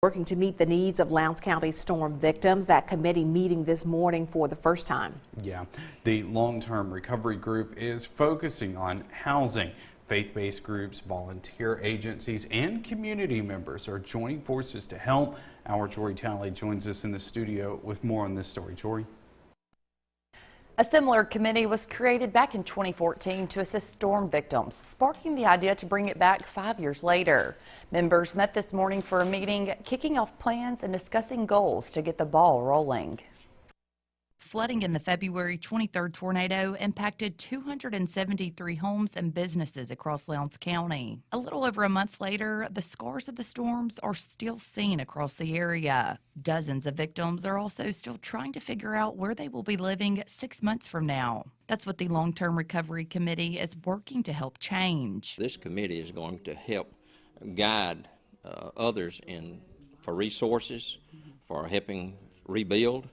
Working to meet the needs of Lowndes County storm victims. That committee meeting this morning for the first time. Yeah, the long-term recovery group is focusing on housing. Faith-based groups, volunteer agencies, and community members are joining forces to help. Our Jory Talley joins us in the studio with more on this story. Jory. A similar committee was created back in 2014 to assist storm victims, sparking the idea to bring it back 5 years later. Members met this morning for a meeting, kicking off plans and discussing goals to get the ball rolling. Flooding in the February 23rd tornado impacted 273 homes and businesses across Lowndes County. A little over a month later, the scars of the storms are still seen across the area. Dozens of victims are also still trying to figure out where they will be living 6 months from now. That's what the Long-Term Recovery Committee is working to help change. This committee is going to help guide others for resources, for helping rebuild,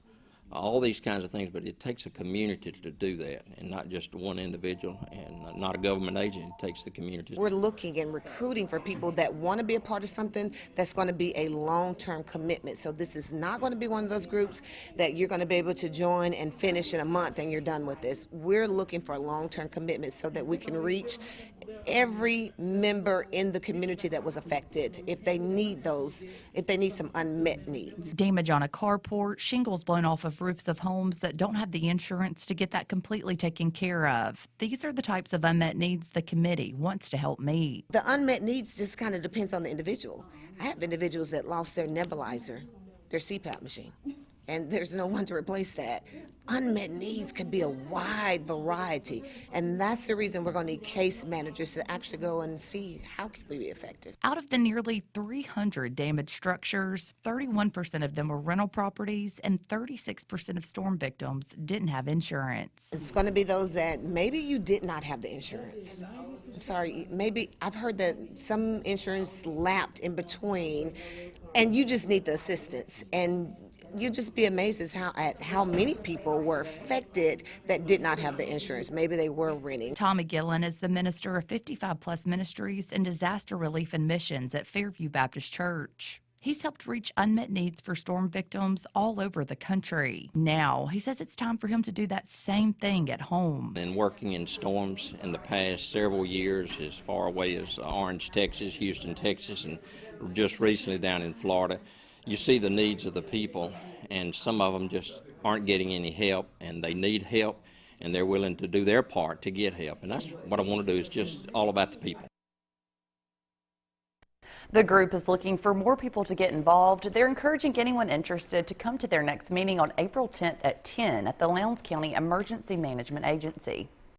all these kinds of things, but it takes a community to do that, and not just one individual and not a government agent. It takes the community. We're looking and recruiting for people that want to be a part of something that's going to be a long-term commitment. So this is not going to be one of those groups that you're going to be able to join and finish in a month and you're done with this. We're looking for a long-term commitment so that we can reach every member in the community that was affected if they need some unmet needs. Damage on a carport, shingles blown off of roofs of homes that don't have the insurance to get that completely taken care of. These are the types of unmet needs the committee wants to help meet. The unmet needs just kind of depends on the individual. I have individuals that lost their nebulizer, their CPAP machine, and there's no one to replace that. Unmet needs could be a wide variety, and that's the reason we're going to need case managers to actually go and see how can we be effective. Out of the nearly 300 damaged structures, 31% of them were rental properties and 36% of storm victims didn't have insurance. It's going to be those that maybe you did not have the insurance. I'm sorry, maybe I've heard that some insurance lapped in between and you just need the assistance, and you'd just be amazed at how many people were affected that did not have the insurance. Maybe they were renting. Tom McGillen is the minister of 55 Plus Ministries and Disaster Relief and Missions at Fairview Baptist Church. He's helped reach unmet needs for storm victims all over the country. Now, he says it's time for him to do that same thing at home. And working in storms in the past several years, as far away as Orange, Texas, Houston, Texas, and just recently down in Florida, you see the needs of the people, and some of them just aren't getting any help, and they need help, and they're willing to do their part to get help. And that's what I want to do, is just all about the people. The group is looking for more people to get involved. They're encouraging anyone interested to come to their next meeting on April 10th at 10 at the Lowndes County Emergency Management Agency.